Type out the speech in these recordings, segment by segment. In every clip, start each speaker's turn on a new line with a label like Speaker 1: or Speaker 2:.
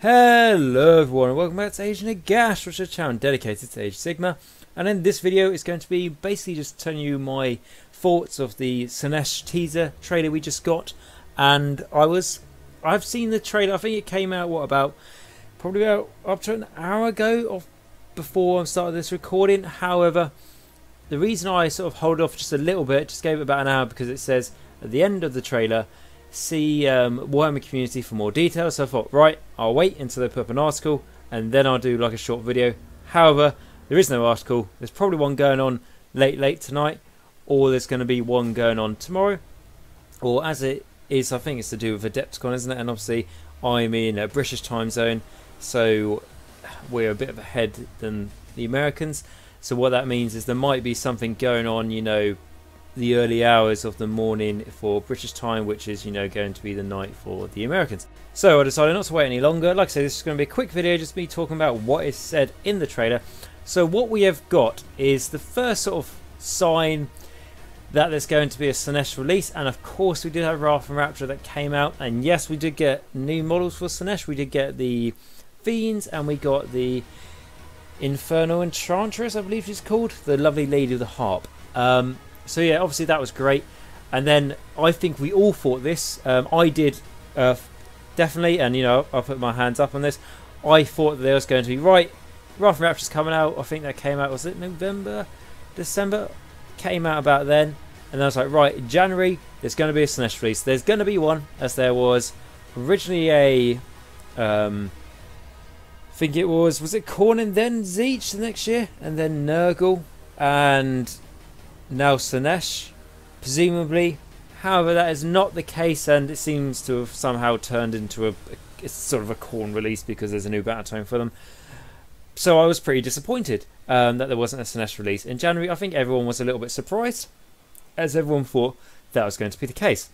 Speaker 1: Hello everyone and welcome back to Age Nagash, which is a channel dedicated to Age Sigmar. And in this video it's going to be basically just telling you my thoughts of the Slaanesh teaser trailer we just got. And I've seen the trailer. I think it came out probably about up to an hour ago before I started this recording. However, the reason I sort of hold off just a little bit, just gave it about an hour, because it says at the end of the trailer, see Warhammer community for more details. So I thought, right, I'll wait until they put up an article and then I'll do like a short video. However, there is no article. There's probably one going on late tonight, or there's going to be one going on tomorrow, or as it is, I think it's to do with Adepticon, isn't it? And obviously I'm in a British time zone, so we're a bit of ahead than the Americans. So what that means is there might be something going on, you know, the early hours of the morning for British time, which is, you know, going to be the night for the Americans. So I decided not to wait any longer. Like I said, this is going to be a quick video, just me talking about what is said in the trailer. So what we have got is the first sort of sign that there's going to be a Slaanesh release, and of course we did have Wrath and Rapture that came out, and yes, we did get new models for Slaanesh. We did get the Fiends, and we got the Infernal Enchantress, I believe she's called, the lovely lady with the harp. So yeah, obviously that was great. And then I think we all thought this. I did definitely, and you know, I'll put my hands up on this. I thought that there was going to be, right, Wrath and Rapture's coming out. I think that came out, was it November, December? Came out about then. And then I was like, right, in January there's going to be a Slaanesh release. There's going to be one, as there was originally a I think it was it Khorne and then Tzeentch the next year, and then Nurgle, and now Slaanesh, presumably. However, that is not the case, and it seems to have somehow turned into it's sort of a Khorne release because there's a new battle tome for them. So I was pretty disappointed that there wasn't a Slaanesh release in January. I think everyone was a little bit surprised, as everyone thought that was going to be the case.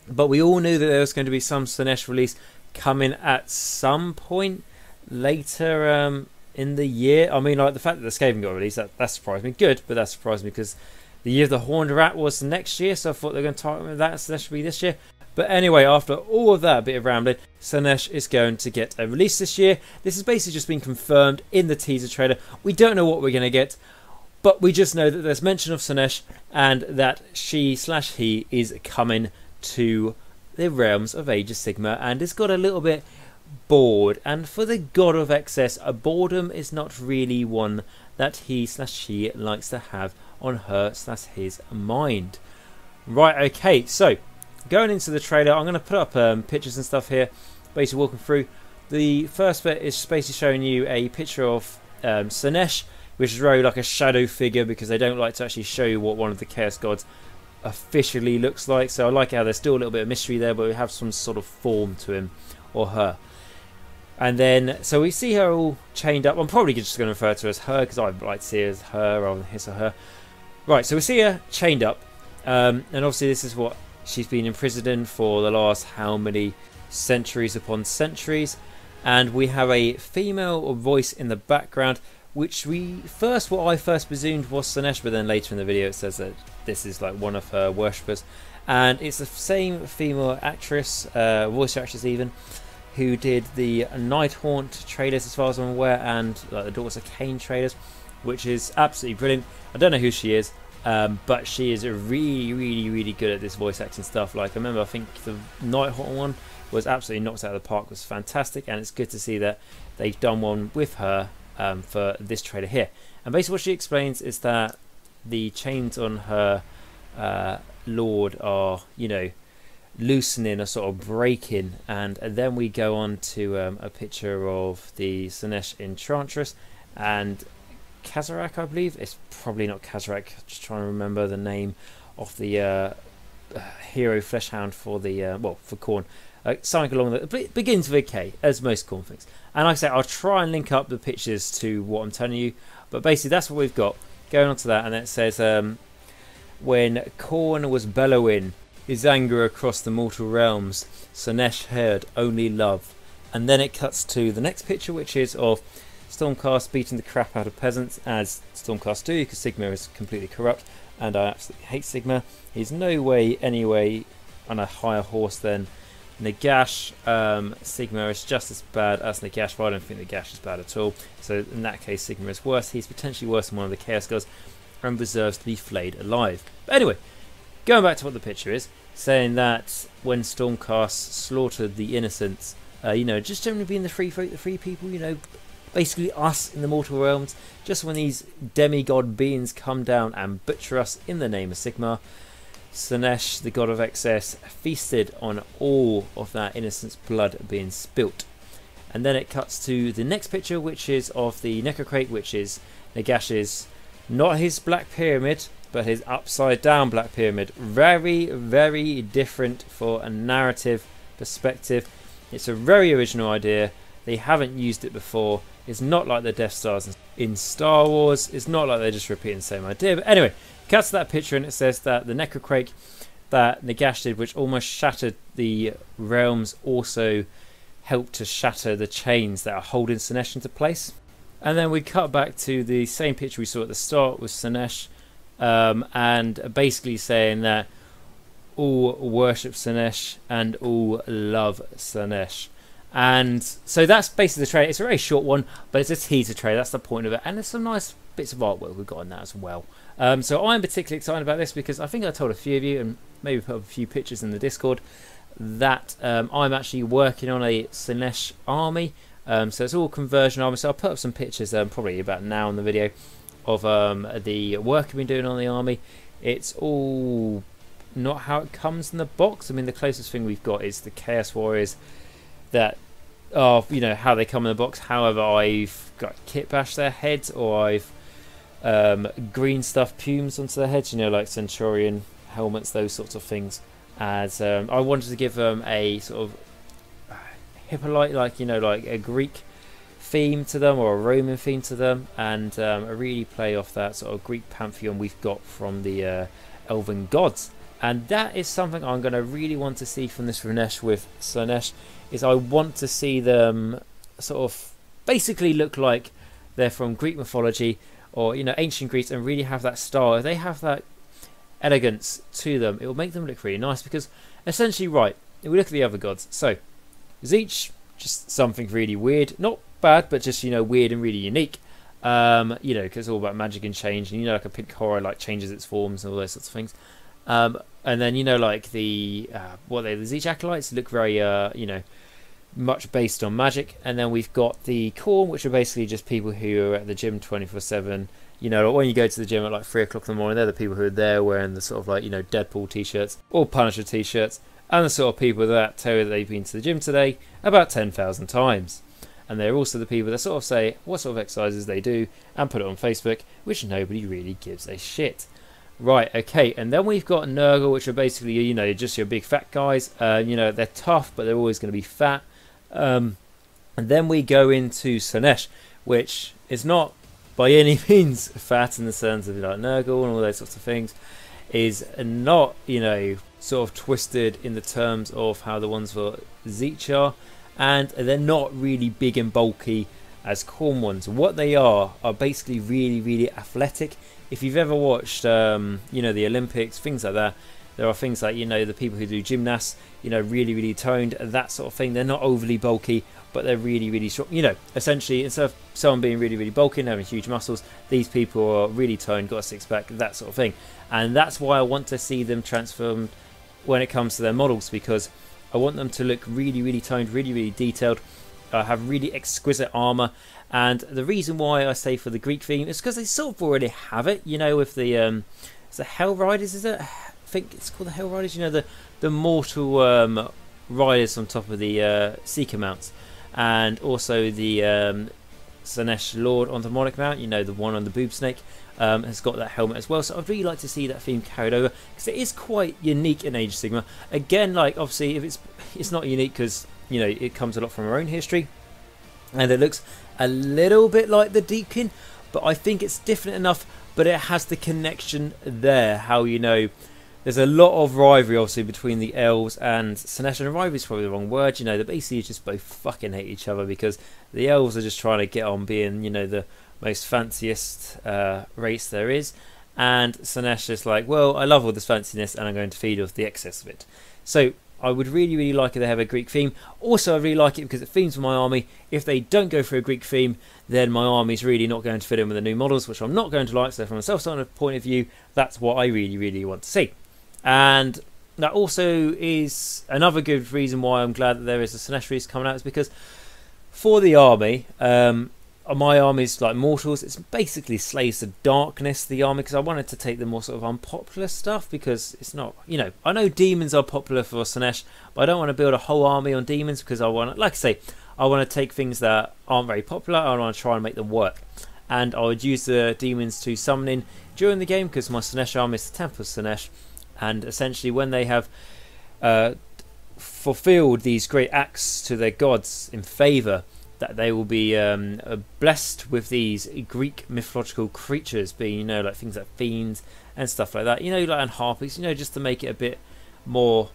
Speaker 1: But we all knew that there was going to be some Slaanesh release coming at some point later in the year. I mean, like the fact that the Skaven got released, that surprised me. Good, but that surprised me because the year of the Horned Rat was next year, so I thought they were going to target with that, so that should be this year. But anyway, after all of that bit of rambling, Slaanesh is going to get a release this year. This has basically just been confirmed in the teaser trailer. We don't know what we're going to get, but we just know that there's mention of Slaanesh and that she/he is coming to the realms of Age of Sigmar, and it's got a little bit bored. And for the god of excess, a boredom is not really one that he/she likes to have on her/his mind. Right, okay, so going into the trailer, I'm going to put up pictures and stuff here, basically walking through. The first bit is basically showing you a picture of Slaanesh, which is really like a shadow figure, because they don't like to actually show you what one of the Chaos Gods officially looks like. So I like how there's still a little bit of mystery there, but we have some sort of form to him or her. And then, so we see her all chained up. I'm probably just going to refer to her as her, because I like to see her as her rather than his or her. Right, so we see her chained up. And obviously this is what she's been imprisoned in for the last how many centuries upon centuries. And we have a female voice in the background, which what I first presumed was Slaanesh, but then later in the video it says that this is like one of her worshippers. And it's the same female actress, voice actress even, who did the Nighthaunt trailers as far as I'm aware, and like the Daughters of Cain trailers, which is absolutely brilliant. I don't know who she is, but she is really good at this voice acting stuff. Like I remember, I think the Nighthaunt one was absolutely knocked out of the park, was fantastic, and it's good to see that they've done one with her for this trailer here. And basically what she explains is that the chains on her lord are, you know, loosening or sort of breaking, and then we go on to a picture of the Slaanesh Enchantress and Kazarak, I believe. It's probably not Kazarak, just trying to remember the name of the hero fleshhound for the well, for Khorne. Something along that begins with a K, as most Khorne things. And like I say, I'll try and link up the pictures to what I'm telling you, but basically that's what we've got. Going on to that, and it says when Khorne was bellowing his anger across the mortal realms, Slaanesh heard only love. And then it cuts to the next picture, which is of Stormcast beating the crap out of peasants, as Stormcast do, because Sigmar is completely corrupt, and I absolutely hate Sigmar. He's no way, anyway, on a higher horse than Nagash, Sigmar is just as bad as Nagash, but I don't think Nagash is bad at all. So in that case, Sigmar is worse. He's potentially worse than one of the Chaos Gods and deserves to be flayed alive. But anyway, going back to what the picture is, saying that when Stormcast slaughtered the innocents, you know, just generally being the free folk, the free people, you know, basically us in the mortal realms, just when these demigod beings come down and butcher us in the name of Sigmar, Slaanesh, the god of excess, feasted on all of that innocent's blood being spilt. And then it cuts to the next picture, which is of the Necrocrate, which is Nagash's, not his black pyramid, but his upside down black pyramid. Very, very different for a narrative perspective. It's a very original idea. They haven't used it before. It's not like the Death Stars in Star Wars. It's not like they're just repeating the same idea. But anyway, cuts to that picture and it says that the Necrocrake that Nagash did, which almost shattered the realms, also helped to shatter the chains that are holding Slaanesh into place. And then we cut back to the same picture we saw at the start with Slaanesh, and basically saying that all worship Slaanesh and all love Slaanesh. And so that's basically the trailer. It's a very short one, but it's a teaser trailer. That's the point of it. And there's some nice bits of artwork we've got in that as well. So I'm particularly excited about this because I think I told a few of you, and maybe put up a few pictures in the Discord, that I'm actually working on a Slaanesh army. So it's all conversion army. So I'll put up some pictures probably about now in the video of the work I've been doing on the army. It's all not how it comes in the box. I mean, the closest thing we've got is the Chaos Warriors that are, you know, how they come in the box. However, I've got kit bash their heads, or I've green stuff plumes onto their heads, you know, like Centurion helmets, those sorts of things. As I wanted to give them a sort of Hippolyte, like, you know, like a Greek theme to them or a Roman theme to them, and really play off that sort of Greek pantheon we've got from the elven gods. And that is something I'm going to really want to see from this Slaanesh with Slaanesh, is I want to see them sort of basically look like they're from Greek mythology or, you know, ancient Greece, and really have that style. If they have that elegance to them, it will make them look really nice. Because essentially, right, if we look at the other gods, so Zeech, just something really weird, not bad, but just, you know, weird and really unique. You know, because it's all about magic and change, and, you know, like a pink horror like changes its forms and all those sorts of things. And then, you know, like the the Zeech acolytes look very you know, much based on magic. And then we've got the Khorne, which are basically just people who are at the gym 24/7. You know, when you go to the gym at like 3 o'clock in the morning, they're the people who are there wearing the sort of like, you know, Deadpool t-shirts or Punisher t-shirts, and the sort of people that tell you that they've been to the gym today about 10,000 times. And they're also the people that sort of say what sort of exercises they do and put it on Facebook, which nobody really gives a shit. Right, okay, and then we've got Nurgle, which are basically, you know, just your big fat guys. You know, they're tough, but they're always going to be fat. And then we go into Slaanesh, which is not by any means fat in the sense of like Nurgle and all those sorts of things. Is not, you know, sort of twisted in the terms of how the ones for Zeech are. And they're not really big and bulky as Khorne ones. What they are basically really, really athletic. If you've ever watched, you know, the Olympics, things like that, there are things like, you know, the people who do gymnasts, you know, really, really toned, that sort of thing. They're not overly bulky, but they're really, really strong. You know, essentially, instead of someone being really, really bulky and having huge muscles, these people are really toned, got a six-pack, that sort of thing. And that's why I want to see them transformed when it comes to their models, because I want them to look really, really toned, really, really detailed, have really exquisite armour. And the reason why I say for the Greek theme is because they sort of already have it, you know, with the it's the Hell Riders, is it? I think it's called the Hell Riders, you know, the mortal riders on top of the Seeker mounts, and also the Slaanesh Lord on the Monarch mount, you know, the one on the boob snake, has got that helmet as well. So I'd really like to see that theme carried over, because it is quite unique in Age of Sigmar. Again, like, obviously, if it's not unique because, you know, it comes a lot from our own history, and it looks a little bit like the Deepkin, but I think it's different enough, but it has the connection there. How, you know, there's a lot of rivalry obviously between the elves and Slaanesh, and rivalry is probably the wrong word, you know, they basically just both fucking hate each other, because the elves are just trying to get on being, you know, the most fanciest race there is, and Slaanesh is like, well, I love all this fanciness and I'm going to feed off the excess of it. So I would really, really like if they have a Greek theme. Also, I really like it because it themes for my army. If they don't go for a Greek theme, then my army's really not going to fit in with the new models, which I'm not going to like. So from a self-starter point of view, that's what I really, really want to see. And that also is another good reason why I'm glad that there is a Slaanesh release coming out, is because for the army, my army's like mortals, it's basically Slaves of Darkness, the army, because I wanted to take the more sort of unpopular stuff, because it's not, you know, I know demons are popular for Slaanesh, but I don't want to build a whole army on demons, because I want to, like I say, I want to take things that aren't very popular, I want to try and make them work. And I would use the demons to summon in during the game, because my Slaanesh army is the Temple of Slaanesh, and essentially when they have fulfilled these great acts to their gods in favour, that they will be blessed with these Greek mythological creatures, being, you know, like things like fiends and stuff like that, you know, like, and harpies, you know, just to make it a bit more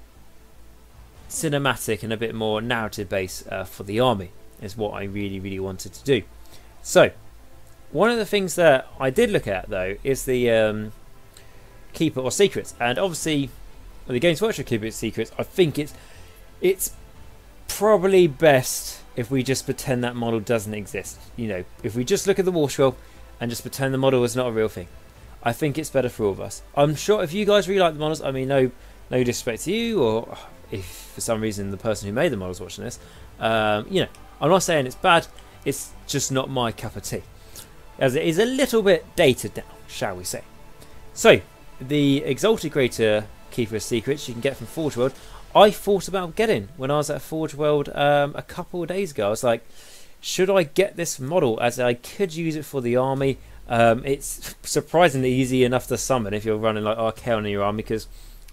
Speaker 1: cinematic and a bit more narrative based for the army, is what I really, really wanted to do. So one of the things that I did look at though is the Keeper or Secrets, and obviously with the Games Workshop Keeper Secrets, I think it's probably best if we just pretend that model doesn't exist. You know, if we just look at the war scroll and just pretend the model is not a real thing, I think it's better for all of us. I'm sure if you guys really like the models, I mean, no disrespect to you, or if for some reason the person who made the models watching this, you know, I'm not saying it's bad, it's just not my cup of tea, as it is a little bit dated now, shall we say. So the Exalted Greater Keeper of Secrets you can get from Forge World, I thought about getting when I was at Forge World a couple of days ago. I was like, should I get this model, as I could use it for the army. It's surprisingly easy enough to summon if you're running like Archaon in your army, because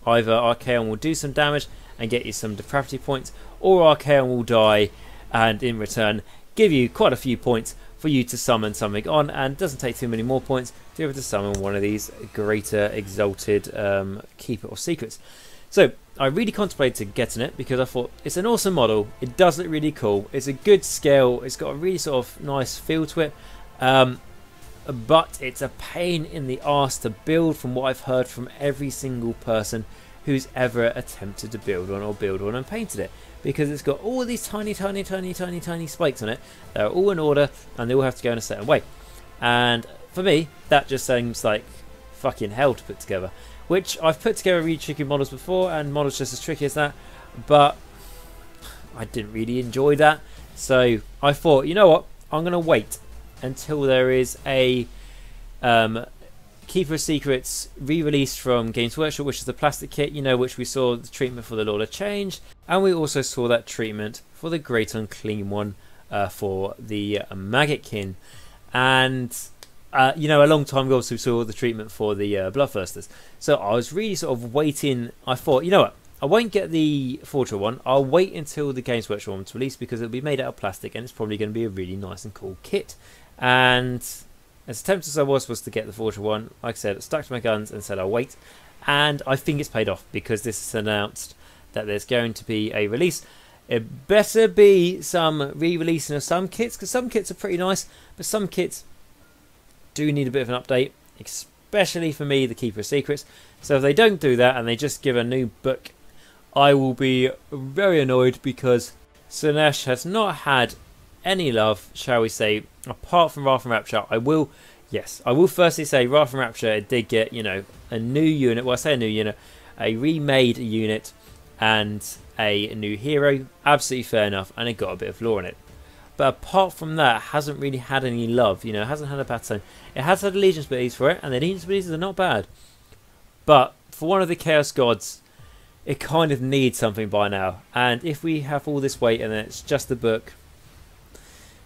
Speaker 1: either Archaon will do some damage and get you some depravity points, or Archaon will die and in return give you quite a few points for you to summon something on, and it doesn't take too many more points to be able to summon one of these Greater Exalted Keeper of Secrets. So I really contemplated getting it because I thought it's an awesome model, it does look really cool, it's a good scale, it's got a really sort of nice feel to it, but it's a pain in the arse to build, from what I've heard from every single person who's ever attempted to build one or build one and painted it, because it's got all these tiny spikes on it that are all in order and they all have to go in a certain way, and for me that just seems like fucking hell to put together. Which I've put together really tricky models before, and models just as tricky as that, but I didn't really enjoy that. So I thought, you know what, I'm going to wait until there is a Keeper of Secrets re-released from Games Workshop, which is the plastic kit, you know, which we saw the treatment for the Lord of Change, and we also saw that treatment for the Great Unclean One for the Maggotkin, and you know, a long time ago we saw the treatment for the Bloodthirsters. So I was really sort of waiting. I thought, you know what, I won't get the Forge one, I'll wait until the Games Workshop one's released, because it'll be made out of plastic and it's probably going to be a really nice and cool kit. And as tempted as I was to get the Forge one, like I said, I stuck to my guns and said I'll wait, and I think it's paid off, because this is announced that there's going to be a release. It better be some re-releasing of some kits, because some kits are pretty nice, but some kits do need a bit of an update, especially for me, the Keeper of Secrets. So if they don't do that and they just give a new book, I will be very annoyed, because Slaanesh has not had any love, shall we say, apart from Wrath and Rapture. I will firstly say Wrath and Rapture, it did get, you know, a new unit, well I say a new unit, a remade unit and a new hero, absolutely fair enough, and it got a bit of lore in it. But apart from that, it hasn't really had any love, you know, it hasn't had a bad time. It has had allegiance abilities for it, and the allegiance abilities are not bad. But for one of the Chaos Gods, it kind of needs something by now. And if we have all this weight and then it's just the book,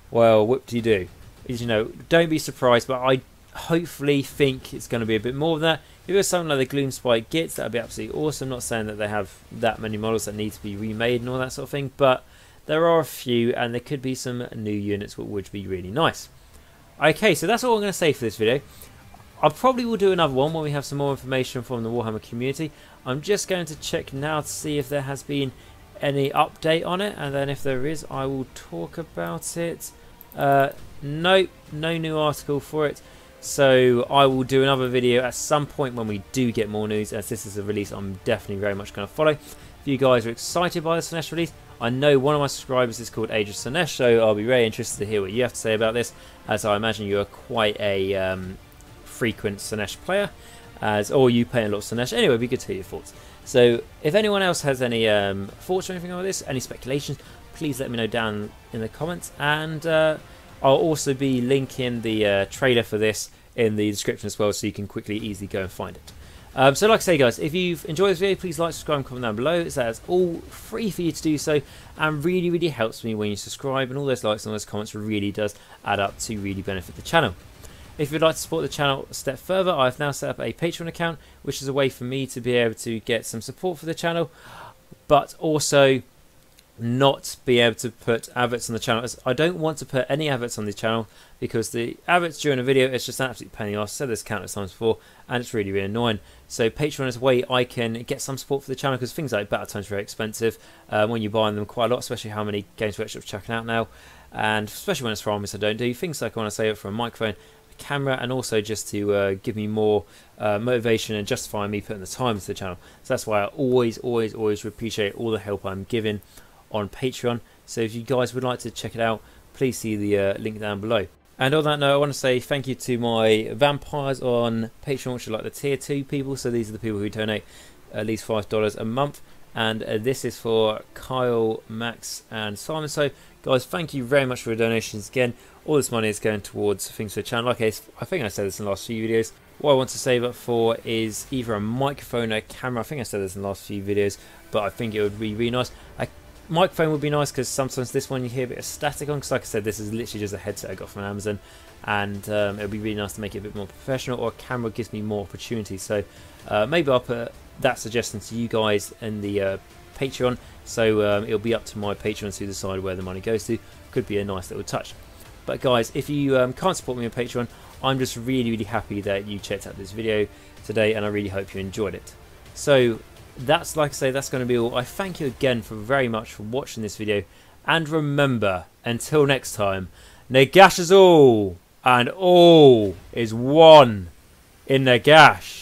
Speaker 1: well, what do you do? You know, don't be surprised, but I hopefully think it's going to be a bit more of that. If it was something like the Gloomspite Gits, that would be absolutely awesome. I'm not saying that they have that many models that need to be remade and all that sort of thing, but there are a few, and there could be some new units which would be really nice. Okay, so that's all I'm going to say for this video. I probably will do another one when we have some more information from the Warhammer community. I'm just going to check now to see if there has been any update on it, and then if there is, I will talk about it. Nope, no new article for it. So I will do another video at some point when we do get more news, as this is a release I'm definitely very much going to follow. if you guys are excited by the Slaanesh release. I know one of my subscribers is called Age of Slaanesh, so I'll be very interested to hear what you have to say about this, as I imagine you are quite a frequent Slaanesh player, or you play a lot of Slaanesh. Anyway, it'd be good to hear your thoughts. So if anyone else has any thoughts or anything about this, any speculations, please let me know down in the comments, and I'll also be linking the trailer for this in the description as well, so you can quickly, easily go and find it. So like I say, guys, if you've enjoyed this video, please like, subscribe and comment down below. It's all free for you to do so, and really helps me when you subscribe, and all those likes and all those comments really does add up to really benefit the channel. If you'd like to support the channel a step further, I've now set up a Patreon account, which is a way for me to be able to get some support for the channel, but also not be able to put adverts on the channel. I don't want to put any adverts on the channel, because the adverts during a video, it's just an absolute pain in the arse. I said this countless times before, and it's really annoying. So Patreon is a way I can get some support for the channel, because things like Battle Times are very expensive when you're buying them quite a lot, especially how many Games Workshop's chucking out now, and especially when it's for armies I don't do. Things like I want to save it for a microphone, a camera, and also just to give me more motivation and justify me putting the time into the channel. So that's why I always appreciate all the help I'm given on Patreon. So if you guys would like to check it out, please see the link down below. And on that note, I want to say thank you to my vampires on Patreon, which are like the tier 2 people. So these are the people who donate at least $5 a month, and this is for Kyle, Max and Simon. So guys, thank you very much for the donations again. All this money is going towards things for the channel. Like I think I said this in the last few videos, what I want to save up for is either a microphone or a camera. I think I said this in the last few videos, but I think it would be really nice. Microphone would be nice, because sometimes this one you hear a bit of static on, because like I said, this is literally just a headset I got from Amazon, and it would be really nice to make it a bit more professional, or a camera gives me more opportunities. So maybe I'll put that suggestion to you guys in the Patreon, so it'll be up to my Patreons to decide where the money goes to. Could be a nice little touch. But guys, if you can't support me on Patreon, I'm just really happy that you checked out this video today, and I really hope you enjoyed it. So that's, like I say, that's going to be all. I thank you again very much for watching this video, and remember, until next time, Nagash is all, and all is one in Nagash.